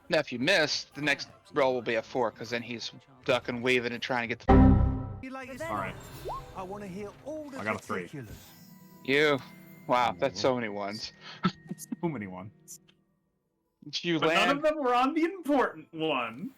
Now, if you miss, the next roll will be a 4, because then he's ducking, weaving, and trying to get the. All right. I want to hear all the I got a 3. particulars. You. Wow, that's so many ones. So many ones. You But none land. of them were on the important one.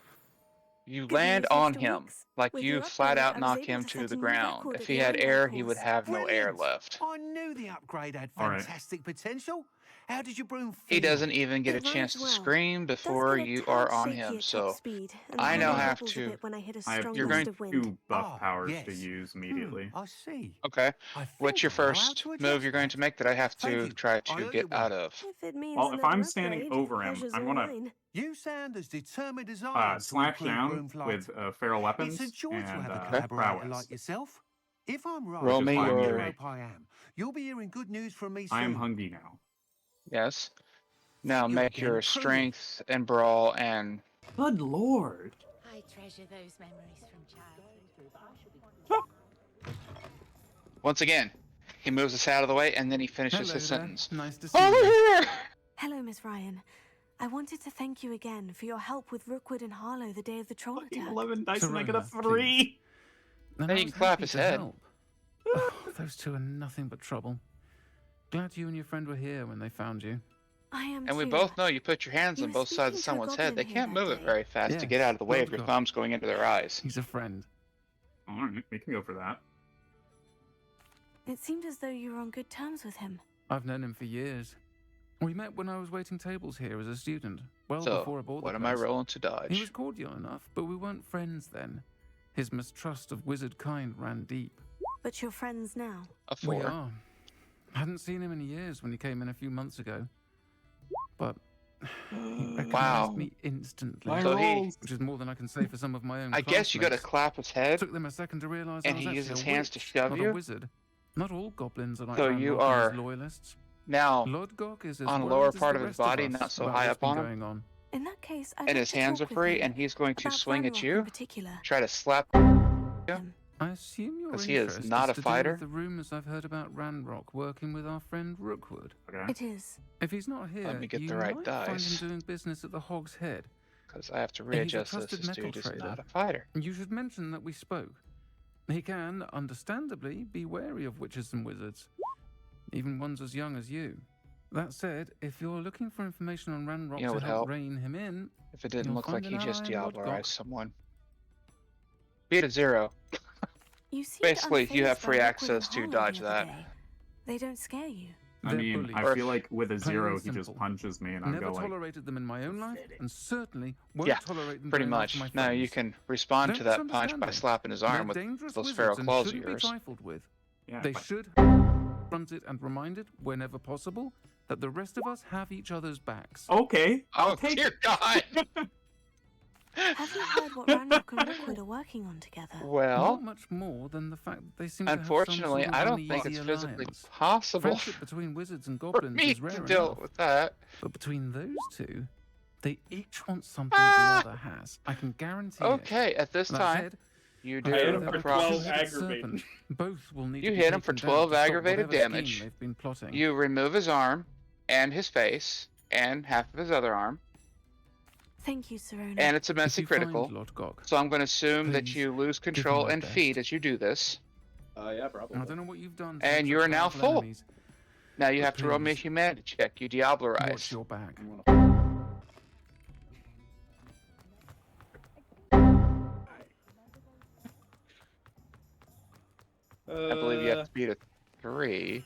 You Good land news on after him. weeks. Like With you your flat upgrade, out I was knock able him to to set the a new ground. record If at he the had Olympic air, he would course. have no air Brilliant. left. I knew the upgrade had All right. fantastic potential. How did your broom feel? He doesn't even get a It chance runs to well. scream Does before get a you tad are on shaky him. at So top speed, and I the now handle have wobbles to. a bit when I hit a I have strong You're gust going of wind. 2 buff powers yes. to use immediately. I see. Okay. I What's think your I know how first to move address you're going that. to make that I have Thank to you. try I to owe get you one. out of? If it means Well, if another I'm standing upgrade, over him, pleasure's I'm all gonna mine. You sound as determined as I am to slash improve down broom flight. with feral weapons It's a joy to and have a collaborator prowess. like yourself. If I'm right, Roll Which is me why I'm your- here. I hope I am. You'll be hearing good news from me soon. I am hungry now. Yes. Now Thank you make again, your truly. strength and brawl and. Good lord. I treasure those memories from childhood. Once again, he moves us out of the way and then he finishes Hello his there. sentence. Nice to see Over you. here! Hello, Miss Ryan. I wanted to thank you again for your help with Rookwood and Harlow the day of the troll attack. 11 dice and I get a Serona, 3. And Now I you was can clap happy his to head. help. Oh, those two are nothing but trouble. Glad you and your friend were here when they found you. I am And we too. both know you put your hands You on were both sides speaking of to a someone's head. They goblin here can't that move it day. very fast to Yes, get out of the way of your Lodgok. thumbs going into their eyes. He's a friend. Alright, we can go for that. It seemed as though you were on good terms with him. I've known him for years. We met when I was waiting tables here as a student, well So, before I bought the what am I place. rolling to He was dodge? cordial enough, but we weren't friends then. His mistrust of wizard kind ran deep. But you're friends now. A We 4. are. Hadn't seen him in years when he came in a few months ago. But he recognized Wow. me instantly. My So he- rolls. Which is more than I can say for some of my own I guess you gotta classmates. clap his head. Took them a second to realize And I was he actually uses a hands to witch, shove not you? a wizard. Not all goblins are like So Van you Rock and are his loyalists. Now, Lodgok is as on the worried lower as part the of his rest body, us not so about high what's up been on him. going on. In that case, I'd and like his to hands are talk with free, him and he's going to about swing Van at Rock you, in particular. try to slap. I assume your 'Cause he is interest not a to do fighter. with the rumors I've heard about Ranrock working with our friend Rookwood. Okay. It is. If he's not here, me get you the right might find dice. him doing business at the Hog's Head. Because I have to He's a readjust this. trusted This metal dude is trader. not a fighter. You should mention that we spoke. He can, understandably, be wary of witches and wizards, even ones as young as you. That said, if you're looking for information on Ranrock You know to what help help? rein him in, If it didn't You'll look like find he an just ally in Diablerized Lodgok. someone. Beat a 0. You seemed Basically, you have unfazed free by Rookwood access and to Harlow dodge the other that. day. They don't scare you. I they're mean, bullies. I feel like with a Plain 0, and he just simple. punches me and I'll Never go like, tolerated them in my own life, and certainly won't Yeah, tolerate them Pretty going after much. my Now you friends. can respond Don't to that punch by misunderstand me. slapping his They're arm with dangerous those wizards feral and claws of shouldn't be yours. trifled with. yeah, They but- should confronted and reminded whenever possible that the rest of us have each other's backs. Okay. Oh, I'll take dear it. God! Have you heard what Ranrock and Rookwood are working on together? Well, Not much more than the fact that they seem unfortunately, to have I some don't sort think of it's uneasy physically alliance. possible Friendship between wizards and for goblins me is rare to deal enough. with that. But between those two, they each want something the other has. I can guarantee it. Okay, at this That time, said, you I do hit feel him that for a 12 two-headed aggravated. serpent. Both will need You to be hit him for taken 12 down to stop aggravated whatever scheme damage. they've been plotting. You remove his arm, and his face, and half of his other arm, Thank you, Serona. and it's a If messy you find critical. Lodgok, So I'm going to assume that please you lose give him control my and best. feed as you do this. Yeah, probably. I don't know what you've done. to And such you are now powerful full. enemies. Now you But have to roll me a please, humanity check. You Watch Diablerize. your back. I believe you have to beat a 3.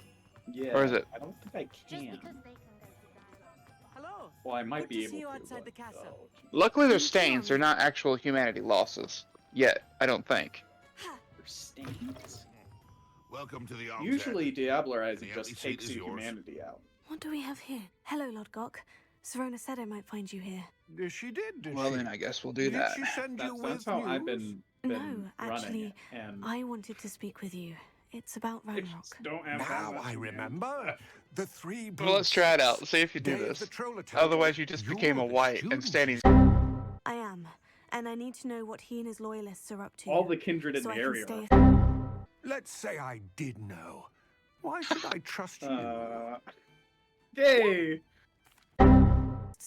Yeah. Or is it? I don't think I Just can. because they can go to Hello. Well, I might Good be to able see you to. outside but, the castle. oh, geez. Luckily, they're Thank you, stains. They're Army. not actual humanity losses. Yet, I don't think. They're stains. Welcome to the Arms Usually, Diablerizing The just empty seat takes is your yours. humanity out. What do we have here? Hello, Lodgok. Serona said I might find you here. She did, did Well, she? then I guess we'll do Did that. she send you That's with how news? I've been No, running actually, it, and I wanted to speak with you. It's about I Ranrock. just don't have that Now much I humanity. remember. The three Well, let's try it out. See if you do Day of this. the troll attack. Otherwise, you just You're became a the white and student. Stany's. I am, and I need to know what he and his loyalists are up to. All the kindred in so the I can area. stay. Let's say I did know. Why should I trust you? Yay!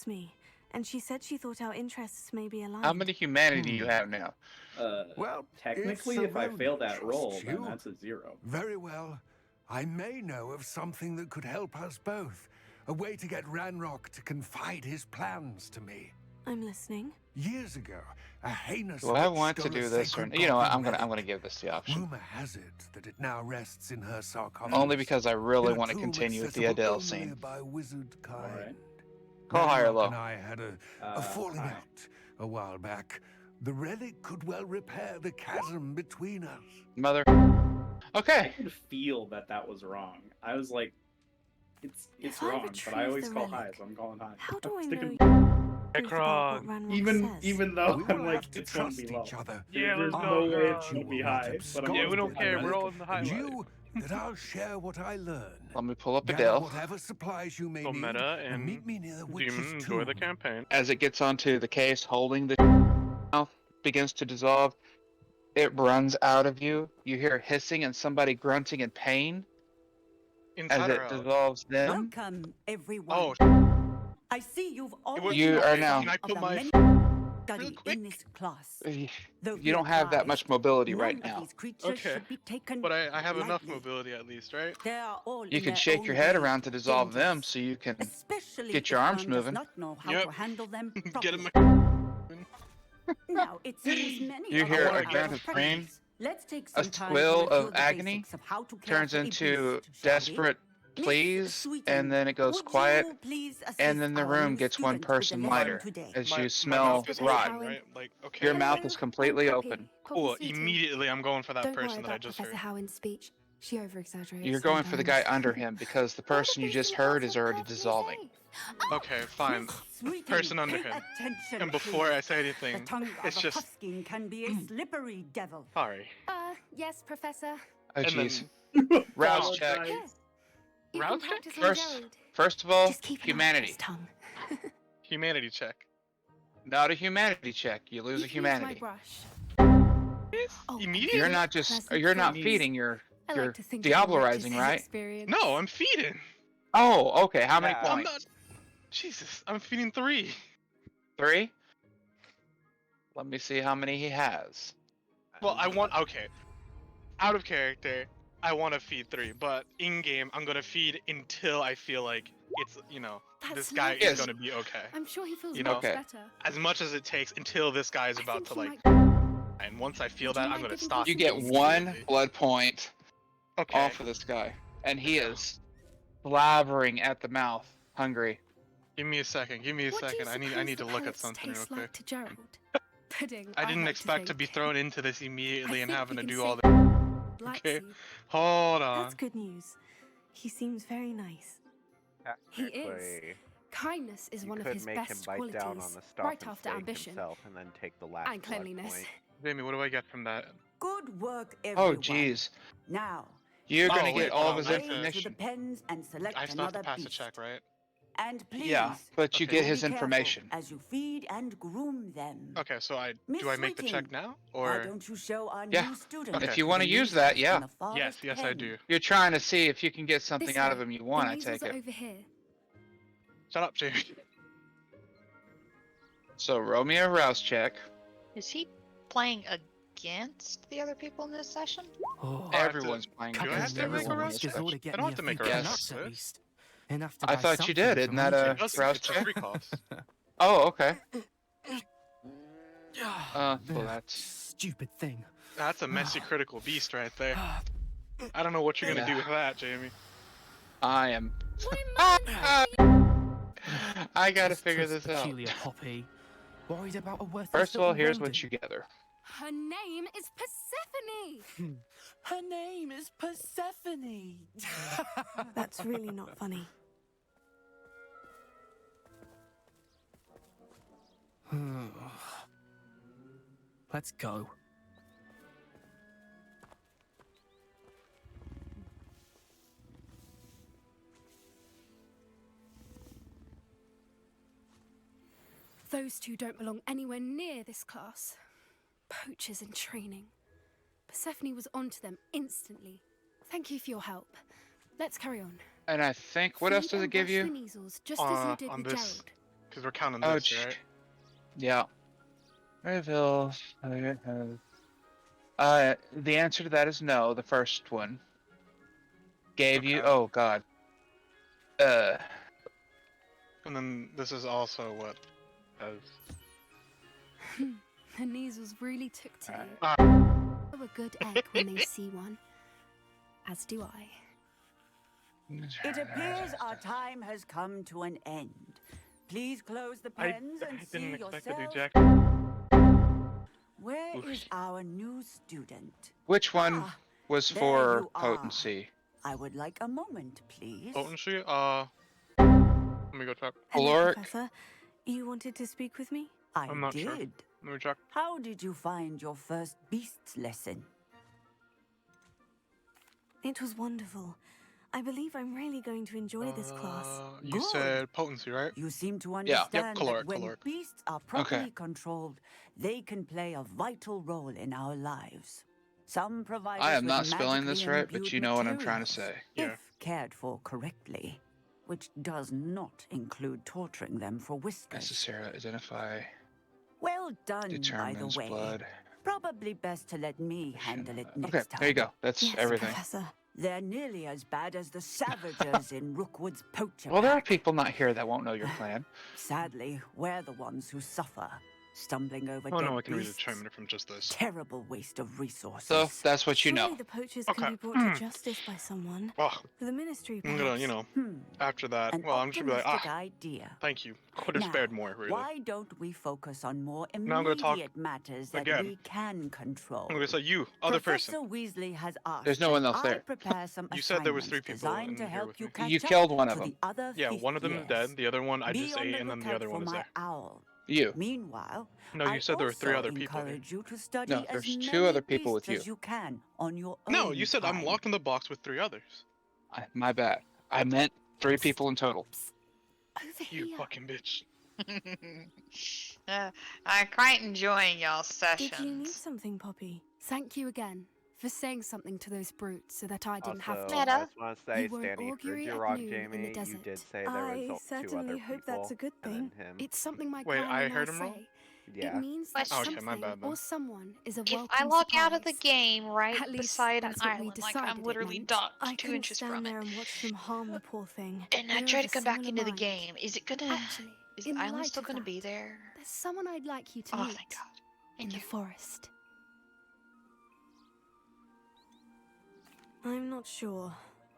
knows me, and she said she thought our interests may be aligned. How many humanity do you have now? Well, Technically, if if I Sir fail Rowan that roll, trusts then you, that's a 0. very well. I may know of something that could help us both. A way to get Ranrock to confide his plans to me. I'm listening. Years ago, a heinous Do I witch want to stole a do this or sacred you know what? goblin I'm gonna relic. give this the option. Rumor has it that it now rests in her sarcophagus. Only because I really in a want to tomb continue with the accessible Adele only scene. by wizard kind. Alright. Call high or Ranrock low. and I had a falling high. out a while back. The relic could well repair the chasm between us. Mother. I Okay. could feel that was wrong. I was like, it's If I wrong, but I retrieve always the call high, relic, so I'm calling high. How do I'm I sticking- know Hey, truth about what Krog. Ranrock Even says? though We I'm will like, have to it's gonna trust be low. each other. Yeah, There's let's no go, way it's Krog. gonna be You will not high. But I'm abscond Yeah, we don't with care. the We're relic, all in the and highlight. you that I'll share what I learn. Let me pull up Gather Adele. whatever supplies you may So need, Meta and and meet me near the witch's Demon enjoy the tomb. campaign. As it gets onto the case, holding the mouth begins to dissolve. It runs out of you. You hear hissing and somebody grunting in pain as Inside it or out? dissolves them. Welcome, everyone. Oh, I see you've already You are learned now- Can I of put the my many study quick? in this class. You Though don't have that much mobility none right of now. these creatures Okay, should be taken but I have enough lightly. mobility at least, right? They are all You in can their shake own your head way around to dissolve them dangerous, so you can especially get your if arms one moving. does not know how Yep. to handle them Get him. properly. Now, it seems many You of hear our a grunt of practice. pain, Let's take a some time squeal to review of the agony, basics of how to care turns for a into beast, shall we? desperate Miss pleas, Sweeten, and then it goes would quiet, you please and assist then the our room new gets one student with the person lesson lighter today? as My you my smell mouth is rot. open, right? Like, okay. Your mouth is completely open. Cool. Immediately, I'm going for that Don't worry person that I about just Professor heard. Howard's speech. She over-exaggerates. You're going for the guy sometimes. under him because the person you just heard is already dissolving. Okay, fine. Miss Sweeten, Person under pay him. attention, And before I please. say The anything, tongue it's of a just Husking can be a slippery devil. sorry. Yes, Professor. Oh And jeez. then Rouse Followed check. by- Here. You Route can check? practice on First, Gerald. first of all, Just keep an eye on humanity. his tongue. humanity check. Not a humanity check. You lose You a can use my humanity. brush. Oh, Immediately? You're not just. You're not feeding. You're diablerizing, right? Experience. No, I'm feeding. Oh, okay. How many I'm points? not. Jesus, I'm feeding 3. 3. Let me see how many he has. Well, I want. Okay. Out of character, I want to feed 3, but in game, I'm gonna feed until I feel like it's, That's this guy lovely. is gonna be okay. I'm sure he feels You know- much Okay. better. As much as it takes until this guy is I about think to he like. might- And once I feel Would you that, I'm mind gonna giving stop. me You get Immediately. 1 blood point Okay. off of this guy, and he is slavering at the mouth, hungry. Give me a second. Give me a What do you second. I need suppose to the look at pellets something real taste quick. like to Gerald? Pudding. I didn't like expect to be think. thrown into this immediately and think having we to can do all say this. Likes Okay. you. Hold on. That's good news. He seems very nice. He is. Kindness is one of his best qualities, right after ambition and then take the last and cleanliness. Jamie, what do I get from that? Good work, Oh, everyone. jeez. Now, You're Oh, gonna wait, get hold all on, of his that's away to the information. pens and select I still have to another pass a beast. check, right? And please, Yeah, but you Okay. get do his be careful information. as you feed and groom them. Okay, so Miss do I make the check Sweeting, now Why or? don't you show our Yeah. new student? Okay. If you to want to the use measles that, in yeah. the farthest Yes, I pen? do. You're trying to see if you can get something This out way. of him you The want. I measles take are it. over here. Shut up, Jamie. So roll me a rouse check. Is he playing against the other people in this session? Oh, I have to- Everyone's playing do I have against to make a everyone. rouse in this check? section. I don't have to make a thinking rouse nuts check. at for this. I thought you did. Isn't that a It does- rouse it's a check? free cost. Oh, okay. Well, Ugh, that's stupid thing. That's a messy critical beast right there. I don't know what you're gonna do with that, Jamie. I am. I gotta figure this out. Peculiar Poppy. Worried about a worthless First of all, little here's rodent. what you gather. Her name is Persephone. Her name is Persephone. That's really not funny. Let's go. Those two don't belong anywhere near this class. Poachers in training. Persephone was onto them instantly. Thank you for your help. Let's carry on. And I think, what else Feed does it and give brush the you? measles, just as you did On with this Gerald. Because we're counting Oh, this, right? yeah. Reveal. The answer to that is no. The first one gave you. Okay. Oh God. And then this is also what has. The Neasels really took to you. Ah. They a good egg when they see one. As do I. It appears our time has come to an end. Please close the I pens and see didn't expect to do yourself. jack. Where is our new student? Which one was there for you are. potency? I would like a moment, please. Potency? Let me go check. Hello, Caloric? Professor. You wanted to speak with me? I I'm not did. sure. Let me check. How did you find your first beasts lesson? It was wonderful. I believe I'm really going to enjoy this class. You Good. said potency, right? You seem to Yeah. understand Yep, that when caloric. beasts are properly controlled, they can play a vital role in our lives. Some provide I us am with not spelling this magically right, but imbued you know what I'm trying to materials, say. Yeah. If cared for correctly, which does not include torturing them for whiskers. Necessarily identify. Well done, by the Determines way. blood. Probably best to let me handle it next Okay, time. there you go. That's Yes, everything. Professor. They're nearly as bad as the savages in Rookwood's poacher Well, there are pack. people not here that won't know your plan. Sadly, we're the ones who suffer, stumbling over Oh dead no, I can read the beasts. charm from just this. Terrible waste of resources. So that's what you Surely know. the poachers Okay. can be brought to justice by someone. Oh, The ministry, I'm perhaps. gonna, after that, An well, I'm just gonna be like, optimistic idea. thank you. Could have Now, spared more, really. why don't we focus on more Now I'm gonna talk immediate matters that again. we can control? I'm gonna say you, other Professor person. Weasley has asked There's no one that else there. I prepare some You said there was 3 assignments people designed in to here help with you me. catch You up killed one of to them. the other Yeah, one of them is fifth dead. years. The other one I Be just on ate, the and then the lookout other for one is my there. owl. You. Meanwhile, No, you said there were 3 other people here. encourage you to study No, as there's many 2 other people with beasts you. as you can on your own No, you said I'm time. locked in the box with 3 others. My bad. I meant 3 people in total. Over You here. fucking bitch. I'm quite enjoying y'all's Did you need sessions. something, Poppy? Thank you again for saying something to those brutes so that I didn't have to. Meta. I just want to say, You were an Stany, for augury at Krog noon in the Jaime, you desert. did say there was I 2 certainly other hope people, that's a good and thing. then him. It's something my Wait, clan I and heard I him say. wrong? Yeah. It means that Question. Okay, my something bad then. or someone is a If welcome I log out of the surprise. game right At least beside an that's what we island, like decided I'm it literally meant. docked I 2 couldn't inches stand from there it, and watch them harm the poor thing. and I We're try of to a come back similar into the mind. game, is it gonna? Actually, Is in the island light still of gonna that, be there? there's someone I'd like you to Oh, meet thank God. in Thank the you. forest. I'm not sure.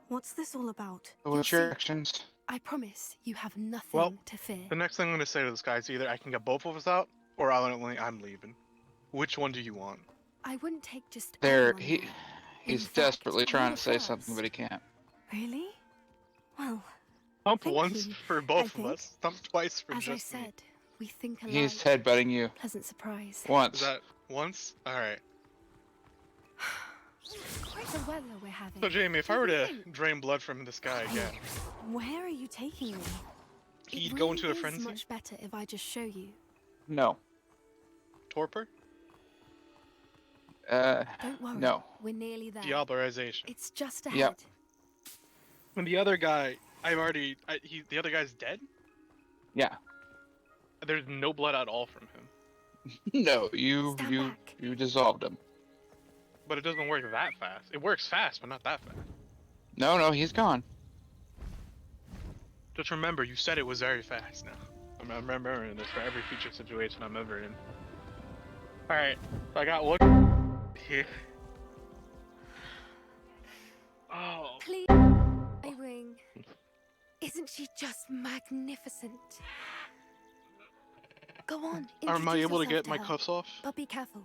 What's this all about? What's You'll your see. actions? I promise you have nothing Well, to fear. The next thing I'm gonna say to this guy is either I can get both of us out, or I'm leaving. Which one do you want? I wouldn't take just There, anyone there. he's fact, desperately trying you to say first. something, but he can't. Really? Well, Thump Thank once you, for I both of think. us. Thump twice for As I just me. said, we think alike. He's headbutting you Pleasant surprise. Is once. that once? Alright. Quite the weather we're having. So Jamie, if I Don't were you to think? drain blood from this guy again, where are you taking me? he'd It go really into a is frenzy? much better if I just show you. No. Torpor? Don't worry. No. We're nearly there. Diablerization. It's just ahead. Yep. And the other guy, the other guy's dead? Yeah. There's no blood at all from him. No, you Stand back. dissolved him. But it doesn't work that fast. It works fast, but not that fast. No, he's gone. Just remember, you said it was very fast now. I'm remembering this for every future situation I'm ever in. Alright, so I got one here. Oh. Please, Highwing. Isn't she just magnificent? Go on. Am I introduce able to yourself get my her. cuffs off? But be careful.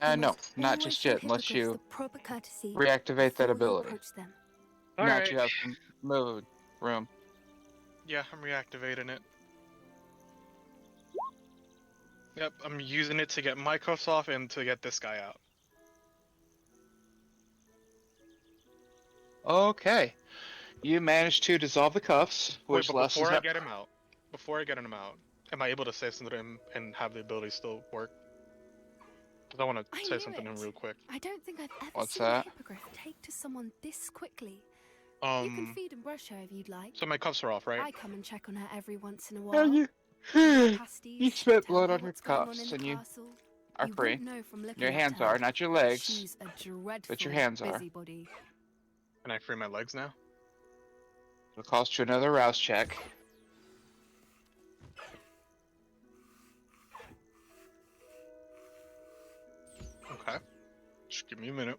No, You must not always just show yet, unless hippogriffs you the proper courtesy reactivate that before you ability. approach them. Now Alright. you have some move room. Yeah, I'm reactivating it. Yep, I'm using it to get my cuffs off and to get this guy out. Okay. You managed to dissolve the cuffs, Wait, which but lessens before I up. get him out, am I able to say something to him and have the ability still work? Because I want to say knew something to him it. real quick. I don't think I've ever What's seen that? a hippogriff take to someone this quickly. You can feed and brush her if you'd like. So my cuffs are off, right? I come and check on her every once in a Yeah, while. you Pasties, spit tell blood her on your what's going on cuffs, in the and you castle. are You free. won't know from looking Your at hands her. are, not your legs. She's a dreadful But your hands are. busybody. Can I free my legs now? It'll cost you another rouse check. Okay. Just give me a minute.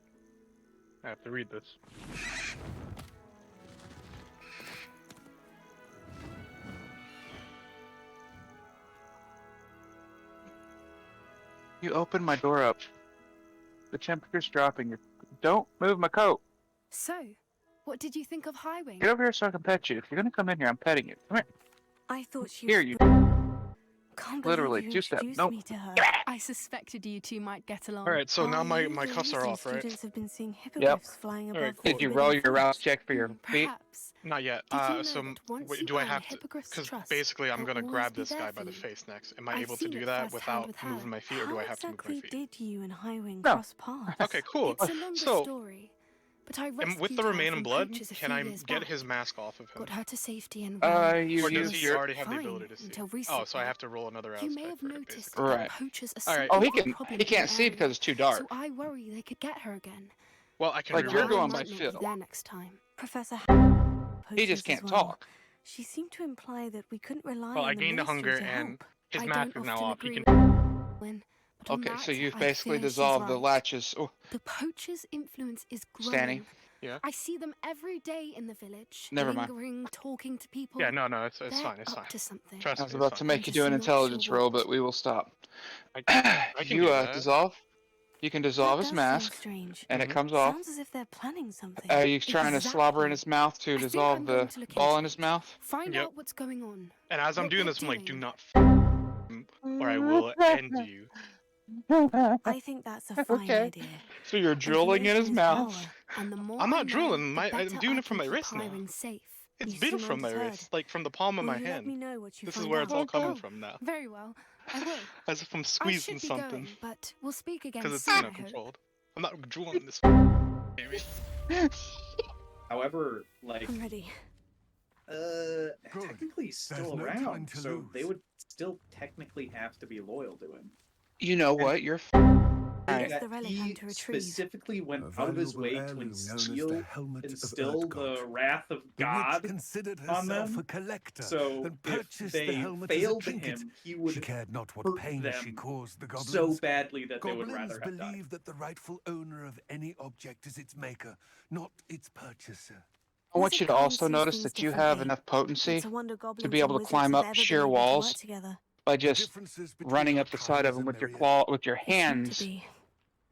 I have to read this. You open my door up. The temperature's dropping. Don't move my coat. So, what did you think of Highwing? Get over here so I can pet you. If you're gonna come in here, I'm petting you. Come here. I thought she Here, was you. Can't Literally, believe you 2-step. introduced Nope. me to her. I suspected you two might get along. Alright, so now my You cuffs are Division off, right? Students have been seeing hippogriffs flying above Alright, the cool. Did you forbidden roll your rouse forest. check for your feet? Perhaps. Not yet. Did you know So that once wait, you do I earn have to? Hippogriff's Because trust, basically, I'm they'll gonna always grab be this there guy for by the you? face next. Am I I've able to seen do it that firsthand without with her. moving my feet, or do How I have to move my exactly feet? did you and Highwing No. cross paths? Okay, cool. It's a longer So, story. But I and rescued with the her remaining from blood, poachers a can few I years get back. his mask off of him? Got her to safety and You Or she does was he already have the fine ability to see? until Oh, recently. so I have to roll another You rouse may check have for it, noticed basically. Right. that poachers are Alright. something Oh, he of a can. problem He in the can't see area, because it's too dark. So I worry they could get her again. Well, I can Like, reroll you're it. going might by not feel. be there next time. Professor He just poachers can't as well. talk. She seemed to imply that we couldn't rely Well, on I the gained a ministry hunger, to and help. his I mask don't is now often off. He agree can. with but on Okay, so that, you've I basically fear she's dissolved the right. latches. Oh, The poachers' influence is Stany. growing. Yeah. I see them every day in the village, Never mind. lingering, talking to people. Yeah, no, it's They're fine, it's up fine. to something. Trust I was me, about it's to fine. make I'm you just do an not intelligence sure roll, what. but we will stop. I can You do that. dissolve. You can dissolve That his does mask, seem strange. and it comes off. Sounds as if they're planning something. Are you trying to slobber in Exactly. his mouth to I think dissolve I'm going the to look ball into in his it. mouth? Find Yep. out what's going on. And as I'm what doing they're this, I'm like, do doing. not him, or I will end you. I think that's a fine Okay. idea. So you're drooling in his Information is mouth. power, and the more I'm I not know, drooling. the I'm better doing I it from can my keep wrist now. Highwing safe. It's You bitter seem from my undeterred. wrist, like from the palm of Will my you let me hand. know what you This is find where it's out? all coming Oh, from now. Very well. I will. As if I'm I squeezing should be something. going, but we'll speak again Because it's soon, I not hope. controlled. I'm not drooling this. However, like, I'm ready. technically he's still There's no time around, to so lose. they would still technically have to be loyal to him. You know what? You're Here's That the relic he I'm to retrieve. specifically went A out of his valuable way to heirloom known as the instill, helmet of instill the Erdgod. wrath of The witch God considered on herself them. a collector So and if purchased the they helmet as a failed trinket. him, he She would cared not what hurt pain she them caused the goblins. so badly that they would Goblins rather have died. believe that the rightful owner of any object is its maker, not its purchaser. I want you to Wizard also Kind sees notice things that you have differently. enough potency It's a wonder to goblins be able and to climb wizards up have ever sheer been able to work walls together. by The just differences between running our up the side of kinds them are with your myriad. with your They seem to hands be.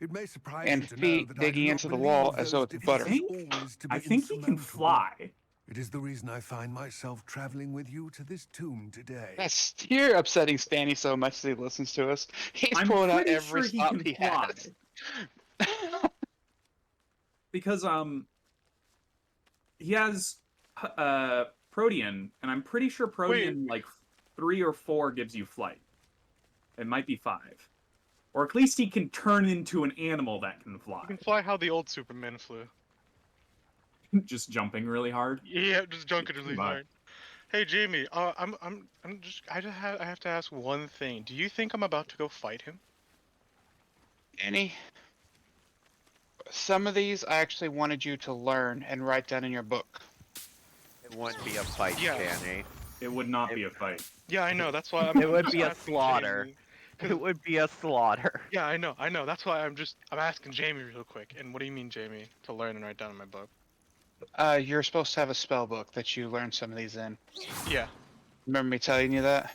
It may surprise and you to know feet that I do digging not into the believe wall as though those it's butter. differences always to be I think he can insurmountable. fly. It is the reason I find myself traveling with you to this tomb today. That's, you're upsetting Stany so much that he listens to us. He's I'm pulling out pretty every sure he stop can he fly. has. Because he has Protean, and I'm pretty sure Protean like 3 or 4 gives you flight. It might be 5. Or at least he can turn into an animal that can fly. You can fly how the old Superman flew. Just jumping really hard. Yeah, just junking really Bye. hard. Hey Jamie, I have to ask one thing. Do you think I'm about to go fight him? Stany, some of these I actually wanted you to learn and write down in your book. It wouldn't be a fight, Yeah. Stany. It would not be a fight. Yeah, I know. That's why I'm. It would just be a asking slaughter. Jamie. It would be a slaughter. Yeah, I know. That's why I'm asking Jamie real quick. And what do you mean, Jamie? To learn and write down in my book. You're supposed to have a spell book that you learn some of these in. Yeah. Remember me telling you that?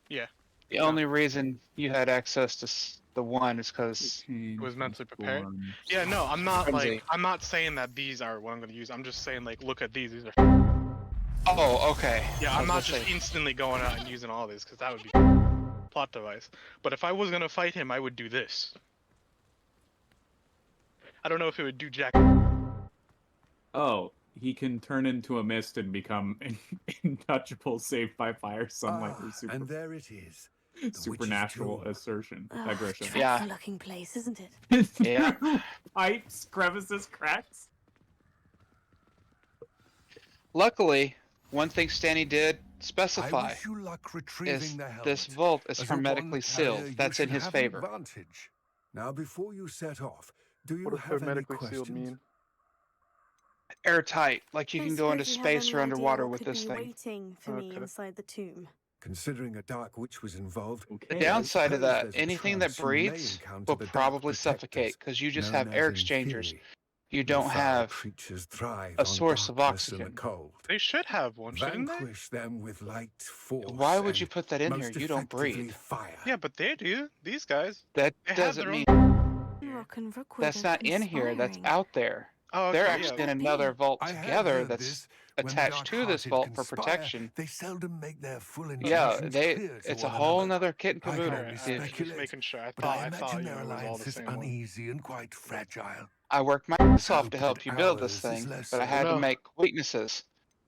Yeah. The only reason you had access to the one is because It was mentally prepared. Yeah, no, I'm not Frenzy. I'm not saying that these are what I'm gonna use. I'm just saying like, look at these. These are. Oh, okay. Yeah, I I'm was not gonna just say- instantly going out and using all these because that would be plot device. But if I was gonna fight him, I would do this. I don't know if it would do jack. Oh, he can turn into a mist and become untouchable, saved by fire, sunlight, or And there it is. witch's supernatural tomb. assertion. Oh, Aggression. Yeah. dreadful looking place, isn't it? Yeah. Pipes, crevices, cracks. Luckily, one thing Stany did I specify wish you luck is retrieving the helmet. this vault is As a hermetically bond carrier, sealed. you That's in should his have an favor. advantage. Now, before you set off, do you What does have any hermetically questions? sealed mean? Airtight, like you can Don't go into suppose you have space any or idea underwater what with could this be thing. waiting for me Okay. inside the tomb? Considering a dark witch was involved, The Okay. downside of suppose that, there's a anything that chance you may breathes encounter will the dark probably protectors, suffocate because you just known have as air in exchangers. theory, You the don't foul have creatures thrive a on source of darkness and the oxygen. cold. They should have one, shouldn't they? Vanquish them with light, force, Why would you and put that in here? most You don't effectively breathe. fire. Yeah, but they do. These guys. That They have doesn't their mean own. Rock and Rookwood that's not in here. That's conspiring. out there. Oh, They're okay, actually yeah. in another vault I have together heard that's this. When the attached to this dark-hearted vault for conspire, protection. they seldom make their full Yeah, intentions they. clear to It's a one whole another. nother kit and I can caboodle. only If Just speculate, making sure. I but thought, I imagine you their know, it was all alliance the is same one. uneasy and quite fragile. I worked my Whose ass off hope to help and you build ours this is thing, less but I so. had to No. make weaknesses.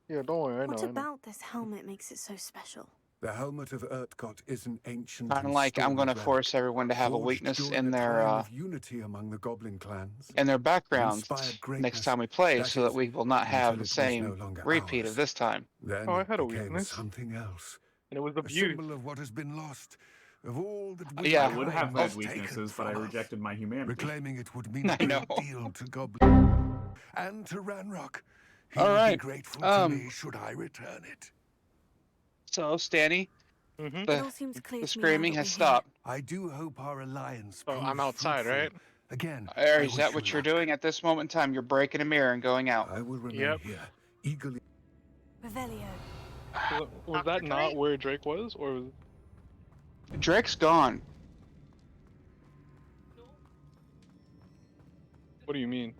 Yeah, don't worry, I know. What I know. about this helmet makes it so special? The helmet of Urtkot is an ancient Kind of and like I'm storied going to relic, force everyone to have a forged weakness during in a their time of unity among the goblin clans. backgrounds Inspired next greatness, time we play, that so that is, we will not have until the it was same no longer repeat of ours. this time. Then Oh, I it had a became weakness. something else. And it was A abused. symbol of what has been lost, of all that Yeah. I would have was had taken weaknesses, but I from us. rejected my humanity. Reclaiming it would mean a I know. great deal to Goblin and to Ranrock. He All would be right, grateful to me should I return it. So, Stany, Mm-hmm. It all seems clear the to me now screaming that has we're here. stopped. I do hope our alliance Oh, proves I'm outside, fruitful. right? Again, Or I is that wish what you you're luck. doing at this moment in time? You're breaking a mirror and going out. I will remain Yep. here, eagerly. Revelio. Was that not where Drake was, or was... Drake's gone. What do you mean?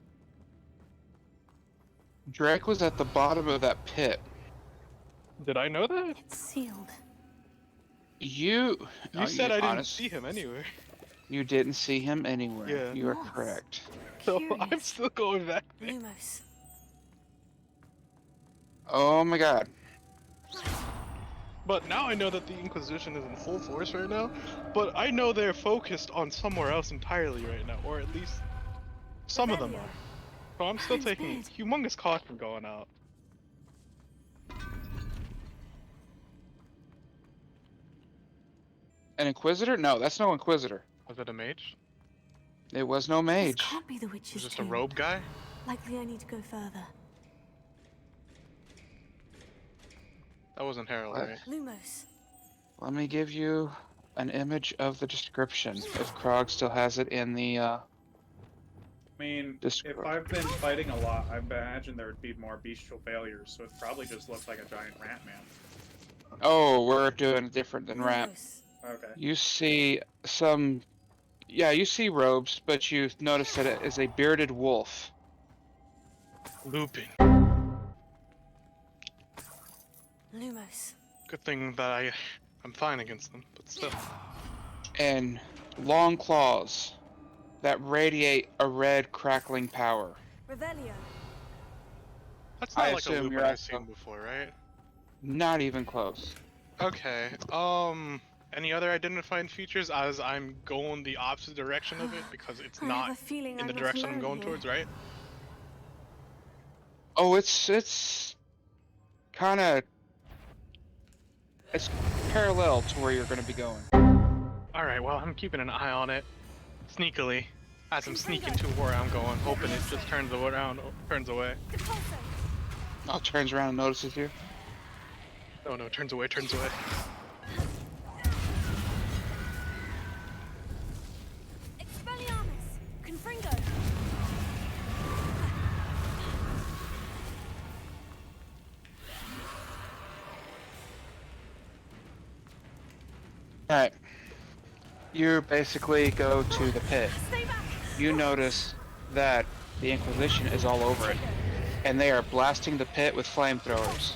Drake was at the bottom of that pit. Did I know that? It's sealed. You said I didn't honest? see him anywhere. You didn't see him anywhere. Yeah. You are Moss. correct. So I'm Curious. still going back. Lumos. Oh my god. But now I know that the Inquisition is in full force right now. But I know they're focused on somewhere else entirely right now, or at least some of them Revelio. are. So I'm still Sounds taking good. humongous caution going out. An Inquisitor? No, that's no Inquisitor. Was it a mage? It was no This mage. can't be the Was witch's just a tomb. robe guy? Likely I need to go further. That wasn't Harold, What? right? Lumos. Let me give you an image of the description, if Krog still has it in the, I mean, Discord. if I've been fighting a lot, I imagine there would be more bestial failures, so it probably just looks like a giant rat man. Oh, we're doing it different than Rat. Lumos. Okay. You see some... Yeah, you see robes, but you notice that it is a bearded wolf. Looping. Lumos. Good thing that I'm fine against them, but still. And long claws that radiate a red crackling power. Revelio. That's I not like a assume Lupin you're I've also- seen before, right? Not even close. Okay, any other identifying features as I'm going the opposite direction of it because it's I not have a feeling in I'm the not direction I'm alone going here. towards, right? Oh, it's kind of... It's parallel to where you're going to be going. Alright, well, I'm keeping an eye on it. Sneakily. As I'm sneaking to where I'm going, hoping it just turns away. Oh, turns around and notices you. Oh no, turns away. Expelliarmus. Confringo. Alright. You basically go to the pit. Stay back. You notice that the Inquisition is all over it. And they are blasting the pit with flamethrowers.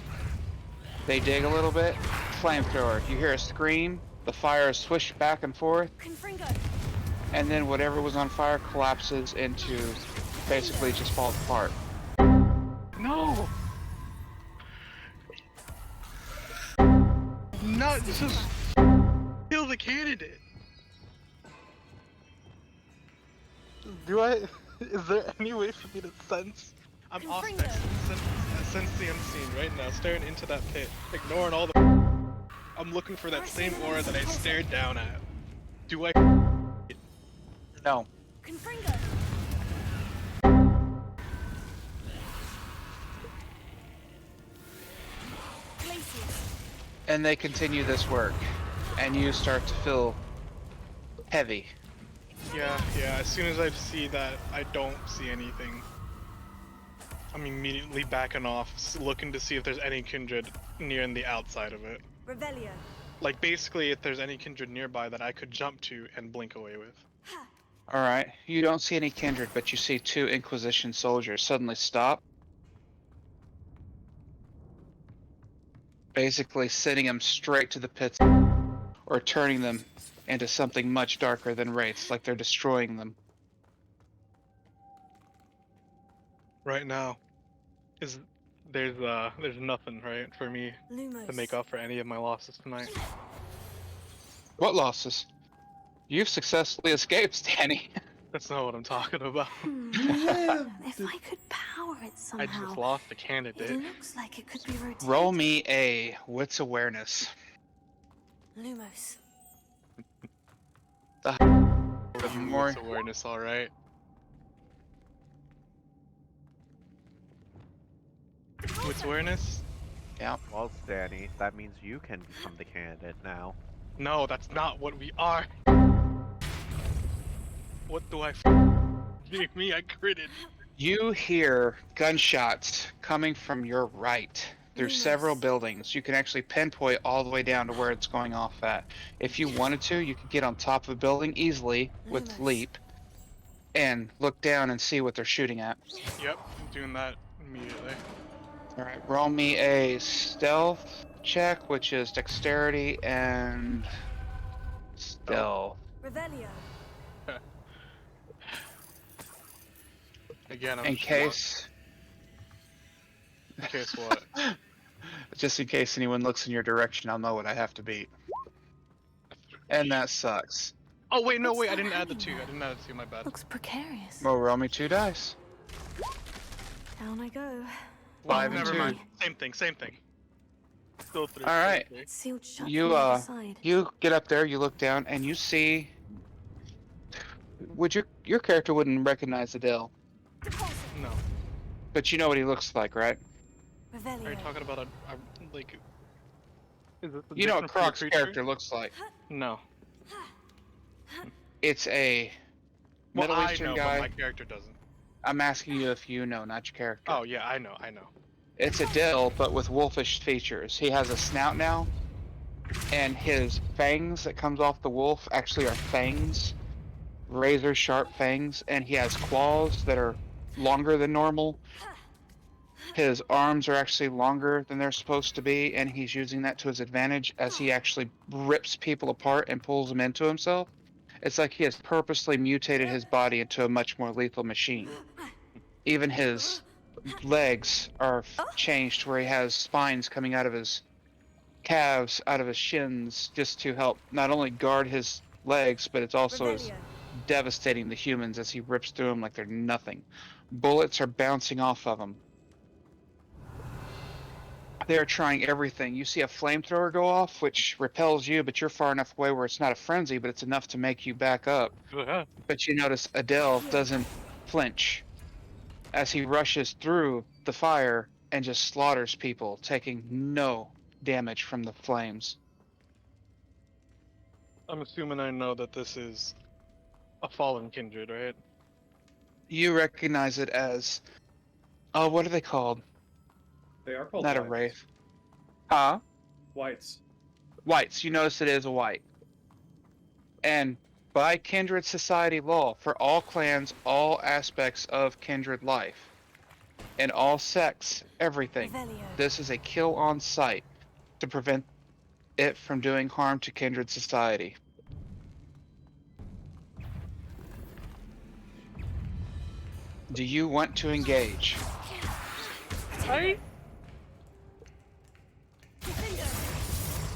They dig a little bit, flamethrower. You hear a scream, the fire is swished back and forth, Confringo. and then whatever was on fire collapses into basically just falls apart. No! Not just kill the candidate. Is there any way for me to sense? I'm Confringo. off sense the unseen right now, staring into that pit, ignoring all the. I'm looking for that same aura that I stared down at. Do I? No. Confringo. Glacius. And they continue this work, and you start to feel heavy. Yeah. As soon as I see that I don't see anything, I'm immediately backing off, looking to see if there's any kindred near the outside of it. Revelio. Like, basically, if there's any kindred nearby that I could jump to and blink away with. Alright, you don't see any kindred, but you see 2 Inquisition soldiers suddenly stop. Basically sending them straight to the pits, or turning them into something much darker than wraiths, like they're destroying them. Right now, there's nothing, right, for me to make up for any of my losses tonight. What losses? You've successfully escaped, Stany. That's not what I'm talking about. If I could power it I somehow. just lost a candidate. It looks like it could be rotated. Roll me a wits awareness. Lumos. The more What's awareness, all right. What's awareness? Yeah. Well, Stany, that means you can become the candidate now. No, that's not what we are. What do I Give me, I critted. You hear gunshots coming from your right through several buildings. You can actually pinpoint all the way down to where it's going off at. If you wanted to, you could get on top of a building easily with leap and look down and see what they're shooting at. Yep, I'm doing that immediately. Alright, roll me a stealth check, which is dexterity and stealth. Revelio. Again, I'm In case... In case what? Just in case anyone looks in your direction, I'll know what I have to beat. And that sucks. Oh wait, no wait, I didn't add the 2. I didn't add the 2, my bad. Looks precarious. Well, roll me 2 dice. Down I go. Well, 5 and never 2. mind. Same thing, same thing. Still 3. Alright. Sealed shut You, from the other side. you get up there, you look down, and you see... Would your character wouldn't recognize Adele, No. but you know what he looks like, right? Are you talking about a like... Is this a You know what different from a Krog's creature? character looks like. No. It's a Well, Middle I Eastern know, guy. but my character doesn't. I'm asking you if you know, not your character. Oh yeah, I know. It's a dill, but with wolfish features. He has a snout now, and his fangs that comes off the wolf actually are fangs, razor sharp fangs, and he has claws that are longer than normal. His arms are actually longer than they're supposed to be, and he's using that to his advantage as he actually rips people apart and pulls them into himself. It's like he has purposely mutated his body into a much more lethal machine. Even his legs are changed to where he has spines coming out of his calves, out of his shins, just to help not only guard his legs, but it's also as devastating the humans as he rips through them like they're nothing. Bullets are bouncing off of him. They're trying everything. You see a flamethrower go off, which repels you, but you're far enough away where it's not a frenzy, but it's enough to make you back up. But you notice Adele doesn't flinch as he rushes through the fire and just slaughters people, taking no damage from the flames. I'm assuming I know that this is a fallen kindred, right? You recognize it as... Oh, what are they called? They are called Not whites. a wraith. Huh? Whites. Whites. You notice it is a white. And by kindred society law, for all clans, all aspects of kindred life, and all sects, everything, this is a kill on sight to prevent it from doing harm to kindred society. Do you want to engage?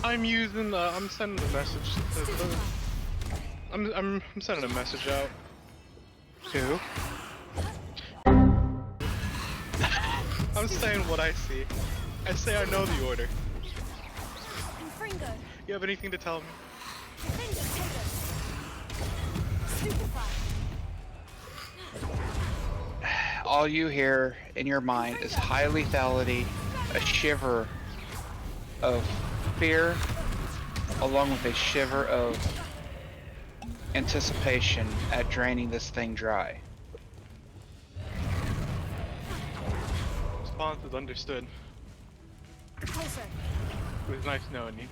I'm using I'm sending a message. I'm sending a message out. Who? I'm saying what I see. I say I know the order. Confringo. You have anything to tell me? Finger, Stupefy. All you hear in your mind is high lethality, a shiver of fear, along with a shiver of anticipation at draining this thing dry. Response is understood. Repulsor. It was nice knowing you.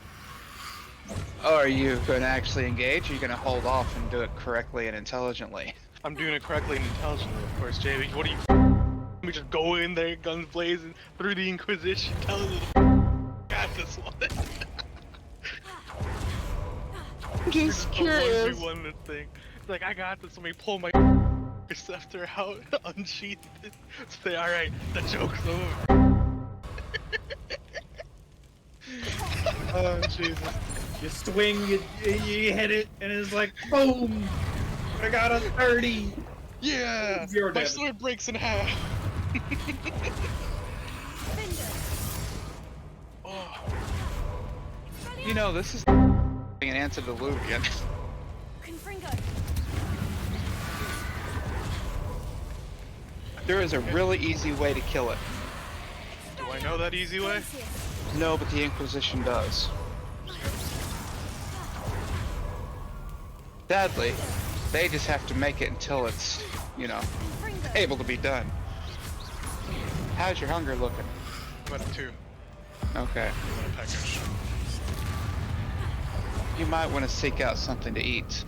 Oh, are you going to actually engage, or are you going to hold off and do it correctly and intelligently? I'm doing it correctly and intelligently, of course, Jamie. What are you? We just go in there, guns blazing, through the Inquisition, telling them got this one. Just The ones curious. we wanted to think. It's like, I got this. Let me pull my scepter out, unsheath it. Say, all right, the joke's over. Oh Jesus! You swing, you hit it, and it's like boom! I got a 30. Yeah! Zero My damage. sword breaks in half. Oh. You know, this is an antediluvian. Confringo. There is a really easy way to kill it. Do I know that easy way? No, but the Inquisition does. Sadly, they just have to make it until it's, you know, able to be done. How's your hunger looking? I'm at a 2. Okay. I'm gonna peckish. You might want to seek out something to eat.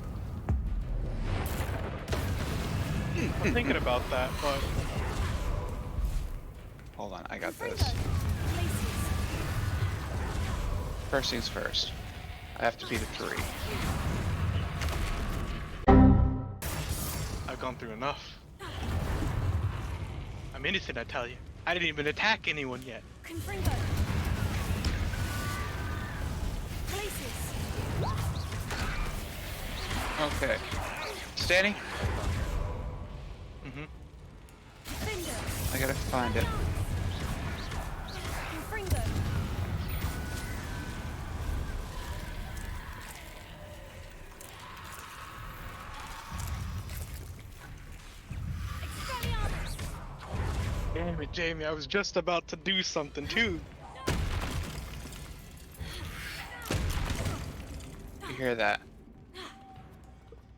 I'm thinking about that, but Hold on, I got this. First things first. I have to beat a 3. I've gone through enough. I'm innocent, I tell you. I didn't even attack anyone yet. Confringo. Places. Okay. Stany? Mm-hmm. Finger. I gotta find it. Confringo. Expelliarmus. Damn it, Jamie, I was just about to do something too. You hear that?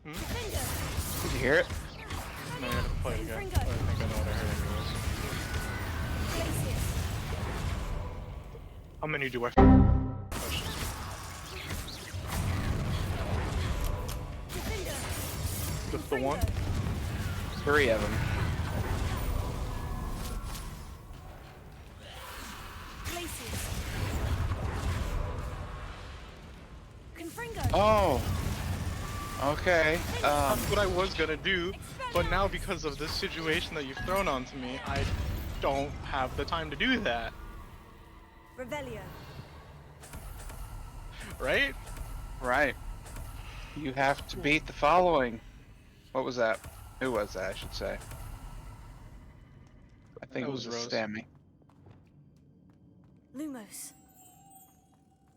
Hmm? Finger. Did you hear it? No, you have to play it again. I think I know what I heard anyways. Places. How many do I Defender. Just the one? 3 of them. Places. Confringo. Oh! Okay, That's what I was gonna do, but now because of this situation that you've thrown onto me, I don't have the time to do that. Revelio. Right? right. You have to beat the following. What was that? Who was that, I should say? I think That it was was a Rose. Stamy. Lumos.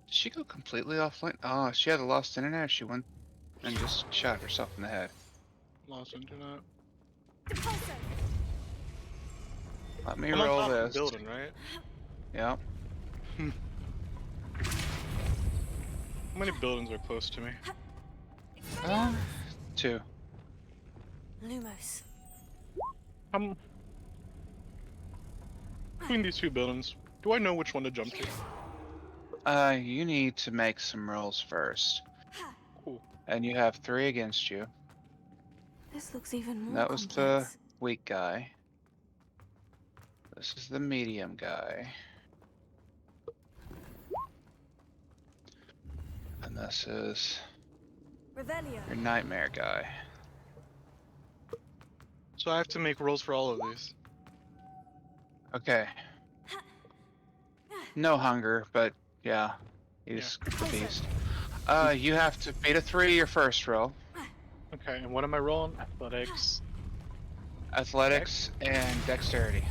Did she go completely offline? Oh, she had a lost internet. She went and just shot herself in the head. Lost internet. Depulso. Let me I'm on roll top of this. the building, right? Yep. How many buildings are close to me? 2. Lumos. Between these 2 buildings, do I know which one to jump to? You need to make some rolls first. Cool. And you have 3 against you. This looks even more That was complex. the weak guy. This is the medium guy. And this is Revelio. your nightmare guy. So I have to make rolls for all of these. Okay. No hunger, but yeah, he's the beast. You have to beat a 3 your first roll. Okay, and what am I rolling? Athletics. Athletics and dexterity.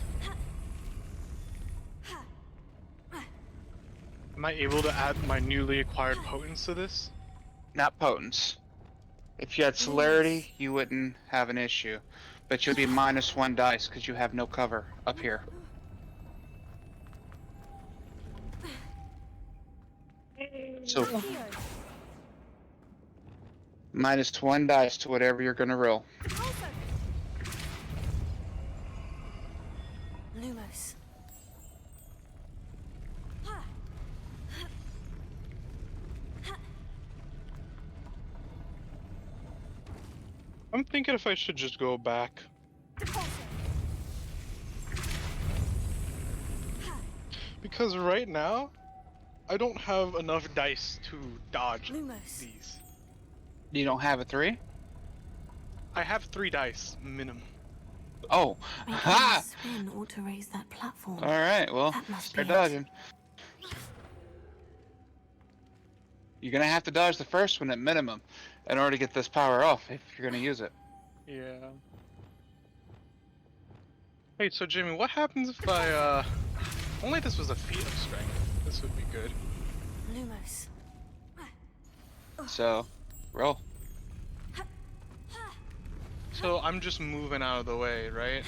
Am I able to add my newly acquired potence to this? Not potence. If you had celerity, you wouldn't have an issue. But you'd be -1 dice because you have no cover up here. So -1 dice to whatever you're gonna roll. Lumos. I'm thinking if I should just go back. Because right now, I don't have enough dice to dodge these. You don't have a 3? I have 3 dice minimum. Oh, ha! Spin ought to raise that platform. All right, well, That must start be it. dodging. You're gonna have to dodge the first one at minimum in order to get this power off if you're gonna use it. Yeah. Hey, so Jimmy, what happens if I, only this was a feat of strength. This would be good. Lumos. So, roll. So I'm just moving out of the way, right?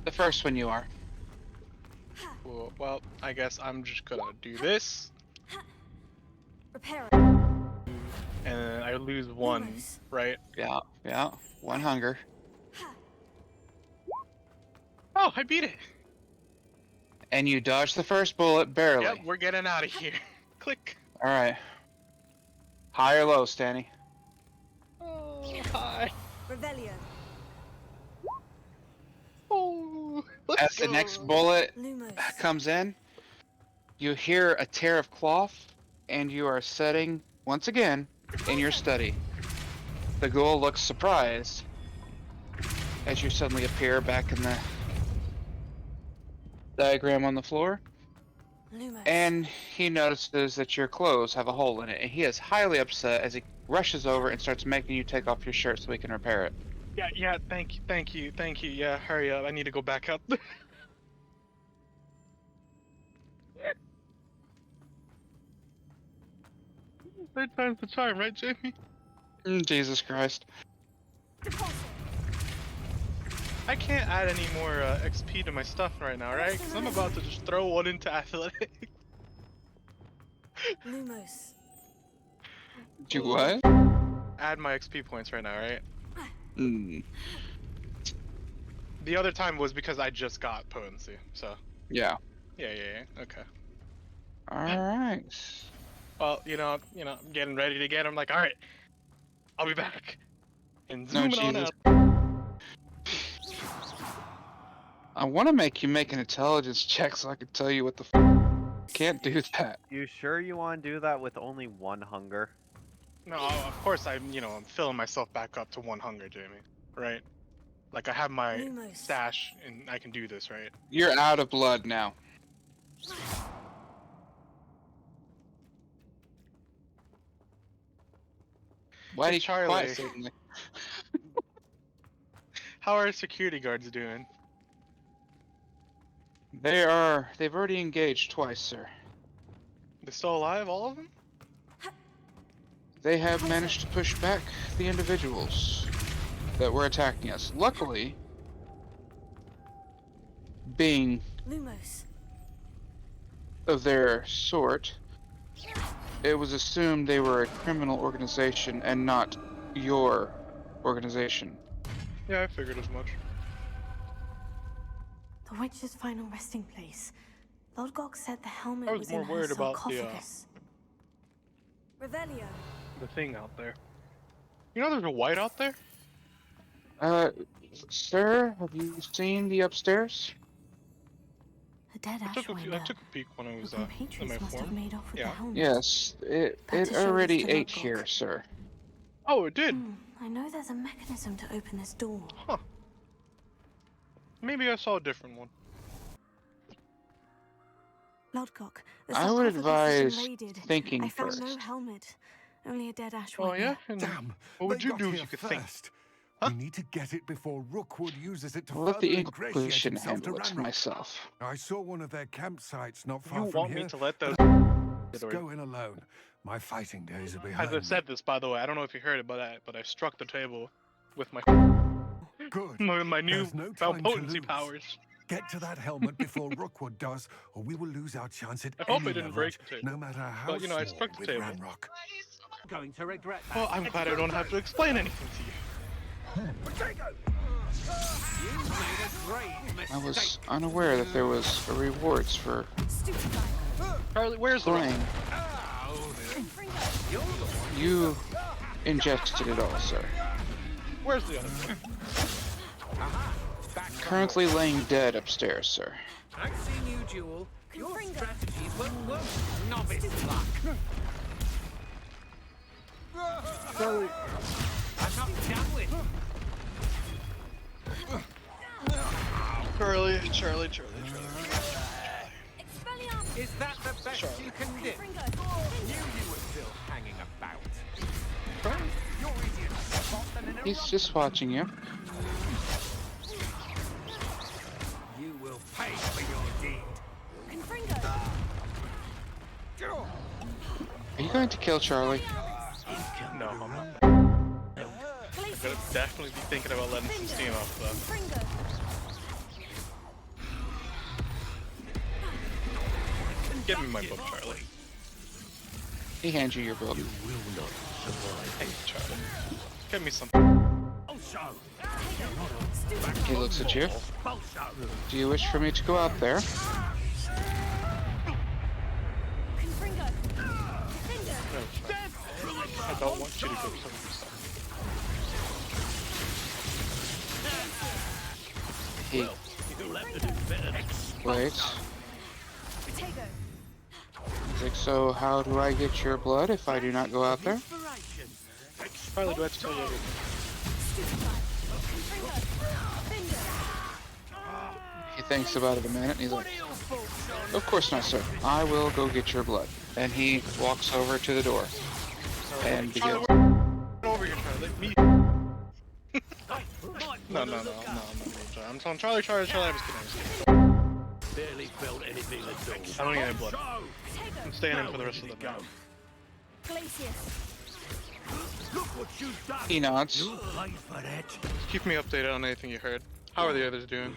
The first one you are. Cool. Well, I guess I'm just gonna do this. Repair. And I lose 1, right? Yeah, yeah. 1 hunger. Oh, I beat it! And you dodge the first bullet barely. Yep, we're getting out of here. Click. All right. High or low, Stany? Oh, hi. Revelio. Oh, As the next bullet Lumos. comes in, you hear a tear of cloth, and you are sitting once again in your study. The ghoul looks surprised as you suddenly appear back in the diagram on the floor, Lumos. and he notices that your clothes have a hole in it, and he is highly upset as he rushes over and starts making you take off your shirt so we can repair it. Yeah, thank you. Yeah, hurry up, I need to go back up. Third time's the charm, right, Jamie? Jesus Christ. I can't add any more XP to my stuff right now, right? Because I'm about to just throw 1 into athletics. Lumos. Do what? Add my XP points right now, right? Mm. The other time was because I just got potency, so. Yeah. Yeah, okay. Alright. Well, I'm getting ready to get him, like, alright, I'll be back. And No, zooming on Jesus. out. I want to make you make an intelligence check so I can tell you what the can't do that. You sure you want to do that with only 1 hunger? No, of course I'm filling myself back up to 1 hunger, Jamie. Right? Like, I have my Lumos. stash, and I can do this, right? You're out of blood now. Why Hey, do you Charlie. quiet suddenly? How are security guards doing? They've already engaged twice, sir. They're still alive, all of them? They have managed to push back the individuals that were attacking us. Luckily, being Lumos. of their sort, it was assumed they were a criminal organization and not your organization. Yeah, I figured as much. The witch's final resting place. Lord Gok said the helmet I was was more in her worried about the, sarcophagus. Revelio. The thing out there. You know there's a white out there? Sir, have you seen the upstairs? A dead I took ashwinder. a peek when I was Her in my compatriots must have form. made off with Yeah. the helmet. Yes, it Better show this already to ate Lord Gok. here, sir. Oh, it did? I know there's a mechanism to open this door. Huh. Maybe I saw a different one. Lord Gok, the I would sarcophagus advise is invaded. thinking I found first. no helmet, only a dead ashwinder. Oh, yeah? And Damn! what would they you got do here if you could think? first. We need to get it before Rookwood uses it to Let further the ingratiate Inquisition himself to handle it Ranrock. myself. I saw one of their campsites not far You from want here. me to let those Let's go in alone. My fighting days are As behind I've said this, by the way, I don't know if you heard it, but I struck the table with my Good. my new There's no time to potency lose. powers. Get to that helmet before Rookwood does, or we will lose our chance at I hope any it didn't break leverage, the table. no matter how But, you know, I small struck the with table. Ranrock. Going to regret that. Well, I'm glad I don't have to explain anything to you. You made a great mistake. I was unaware that there was rewards for Charlie, where's the playing. You ingested it all, sir. Where's the other one? Currently laying dead upstairs, sir. I've seen you duel. Your strategies won't work. Novice luck. Charlie. I'm not done with. Charlie. Is that the best you can do? Knew you were still hanging about. You're idiots. He's just watching you. You will pay for your deed. Are you going to kill Charlie? No, I'm not. I'm gonna definitely be thinking about letting some steam off, though. Give me my book, Charlie. He hands you your book. You will not survive. Hey, Charlie. Give me some. He looks at you. Do you wish for me to go out there? I don't want you to go some He... Wait. He's like, so how do I get your blood if I do not go out there? Charlie, do I have to tell you everything? He thinks about it a minute and he's like, of course not, sir. I will go get your blood. And he walks over to the door and begins. Over here, Charlie. Me. No, I'm telling Charlie, I was kidding. Barely felt anything at all. I don't need any blood. I'm staying in for the rest of the night. Look what you've done. He nods. You'll pay for that. Keep me updated on anything you heard. How are the others doing?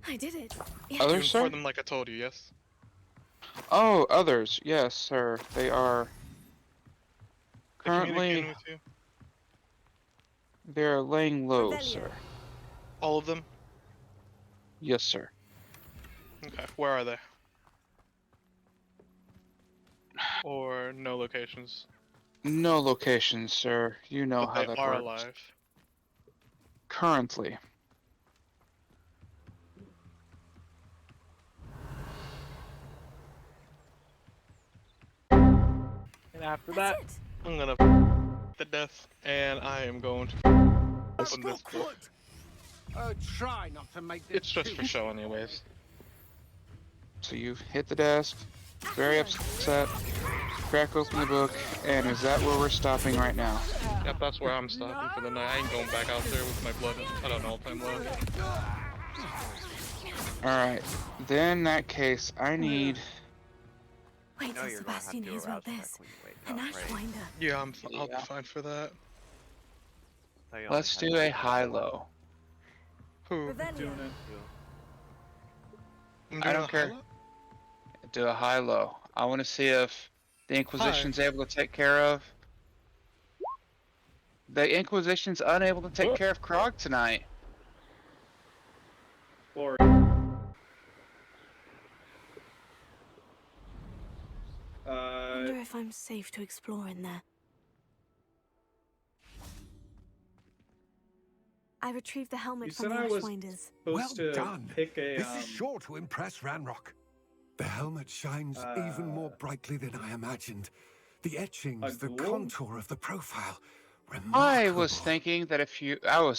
I did it. Others, For sir? them like I told you, yes? Oh, others. Yes, sir. They are They currently... communicating with you? They're laying low, sir. All of them? Yes, sir. Okay, where are they? Or no locations? No locations, sir. You know But how they that are works. alive. Currently. And after that, I'm gonna to death, and I am going to open this book. Try not to make this. It's just for show, anyways. So you hit the desk, very upset, crack open the book, and is that where we're stopping right now? Yep, that's where I'm stopping for the night. I ain't going back out there with my blood at an all-time low. Alright, then in that case, I need... Wait till Sebastian hears about this. An Ashwinder. Yeah, I'll be fine for that. Let's do a high-low. Who? Doing it. I don't care. Do a high-low. I want to see if the Inquisition's able to take care of... The Inquisition's unable to take care of Krog tonight. Or I wonder if I'm safe to explore in there. I retrieved the helmet you from said the I was Ashwinders. supposed to done. pick a. This is sure to impress Ranrock. The helmet shines even more brightly than I imagined. The etchings, the contour of the profile. I was thinking that if you... I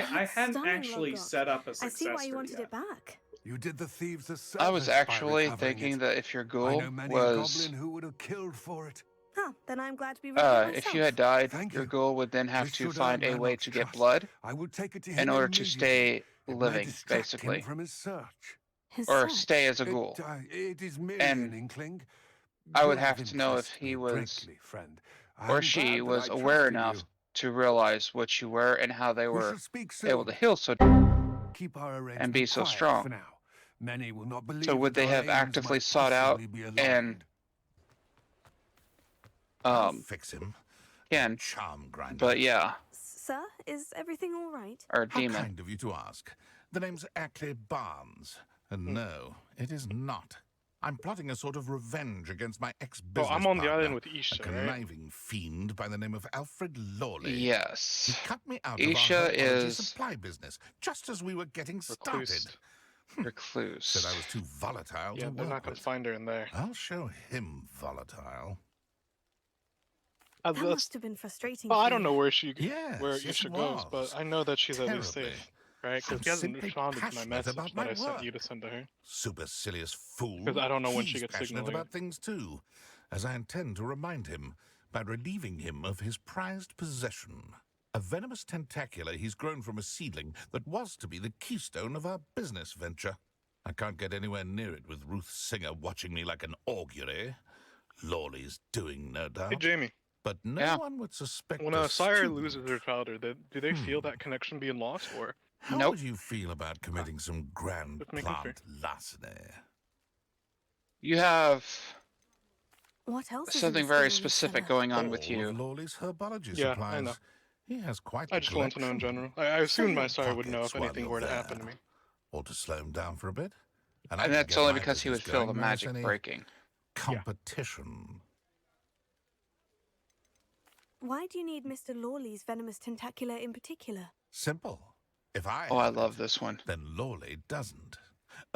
hadn't Stunning actually logo. set up a I successor see why you wanted yet. it back. You did the thieves a service I was by actually recovering thinking it. that if your I ghoul know many was... a goblin who would have killed for it. Huh, then I'm glad to be rid of it if myself. you had died, Thank your you. goal would then have This to should find earn a way Ranrock's to get trust. blood I would take it to him in order to immediately. stay It living, might distract basically. him from his search. His Or search. stay as a ghoul. It is merely And- an inkling, I would You have to know if impressed he me was greatly, friend. or I'm she glad that was I aware trusted enough you. to realize what you were and how they We were shall speak able soon. to heal so Keep our and arrangement be so quiet strong. for now. Many will not believe So would that they our have aims actively might sought out possibly be and I'll fix him. Ken? Charm grinder. But yeah, Sir, is everything all right? or How demon. kind of you to ask. The name's Ackley Barnes. And no, it is not. I'm plotting a sort of revenge against my ex-business I'm on the partner, island with a Isha, right? conniving fiend by the name of Alfred Lawley. Yes. He cut me out of our Isha herbology is supply business, just as we were getting started. recluse. Said I was too volatile Yeah, to they're work not gonna with. find her in there. I'll show him volatile. That must have been frustrating. Well, for I don't you. know where Yes, Isha it goes, but was. I know that she's at least Terribly. safe, right? Because I'm he hasn't simply responded to my passionate message about that my I sent work. you to send to her. Supercilious fool. Because I don't know when she He's gets passionate signal about things too, as I intend to remind him by relieving him of his prized possession. A venomous tentacular he's grown from a seedling that was to be the keystone of our business venture. I can't get anywhere near it with Ruth Singer watching me like an augury. Lawley's doing, no doubt. Hey, Jamie. But no one would suspect When a a sire student. loses her child, do they feel that connection being lost, or? How would you feel about committing some grand Just making plant larceny? You have What else? is in something this very Lawley specific cellar? going on with All you. of Lawley's herbology Yeah, supplies. I know. He has quite I the just want to know in collection. general. I assumed my Fill your sire would know if pockets while anything you're were to there. happen to me. Or to slow him down for a bit. I And can that's get only my because he business would feel the going minus magic any breaking. competition. Why do you need Mr. Lawley's venomous tentacular in particular? Simple. If I Oh, I have love it, this one. then Lawley doesn't.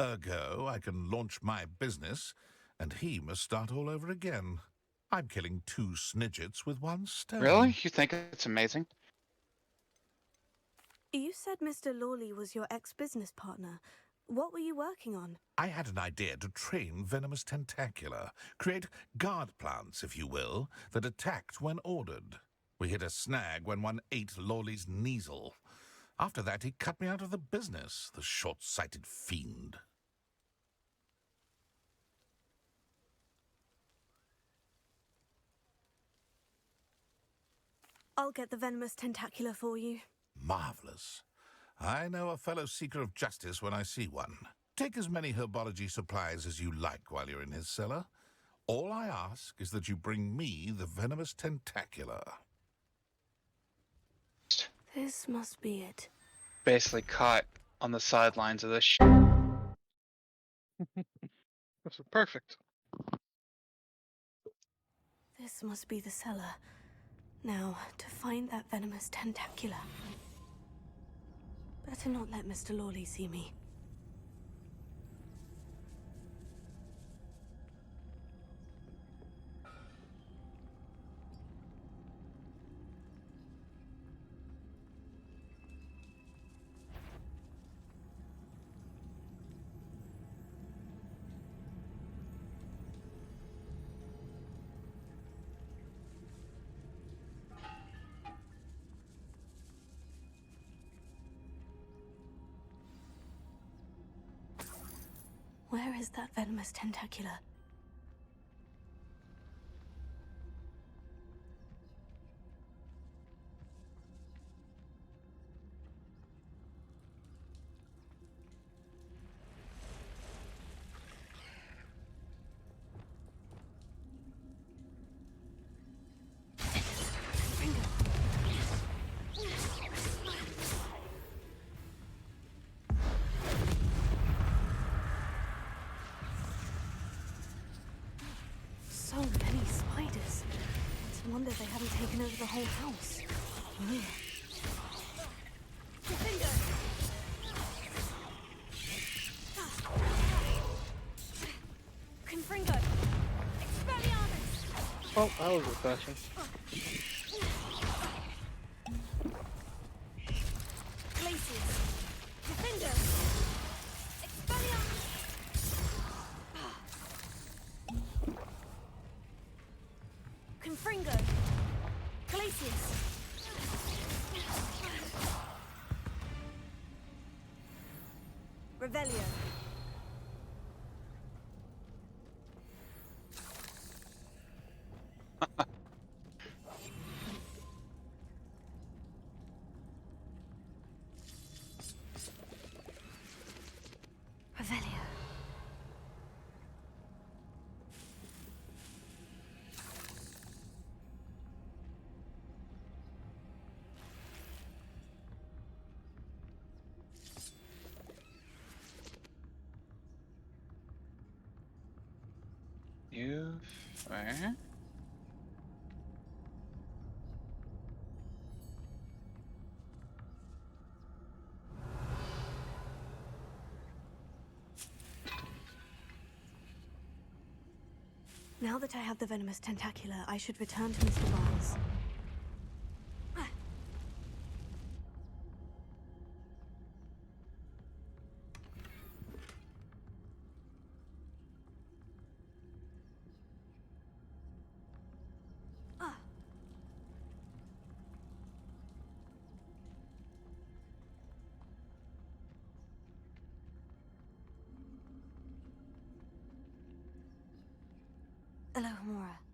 Ergo, I can launch my business, and he must start all over again. I'm killing 2 snidgets with 1 stone. Really? You think it's amazing? You said Mr. Lawley was your ex-business partner. What were you working on? I had an idea to train venomous tentacula, create guard plants, if you will, that attacked when ordered. We hit a snag when one ate Lawley's Kneasel. After that, he cut me out of the business, the short-sighted fiend. I'll get the venomous tentacular for you. Marvelous. I know a fellow seeker of justice when I see one. Take as many herbology supplies as you like while you're in his cellar. All I ask is that you bring me the venomous tentacular. This must be it. Basically caught on the sidelines of this This is perfect. This must be the cellar. Now, to find that venomous tentacular. Better not let Mr. Lawley see me. Where is that venomous tentacular? So many spiders. It's a wonder they haven't taken over the whole house. Ugh. Confringo! Expelliarmus! Oh, that was refreshing. Glacius! Defender! Expelliarmus! Confringo! Glacius! Revelio. Revelio. You. Where? Now that I have the venomous tentacula, I should return to Mr. Barnes. Alohomora.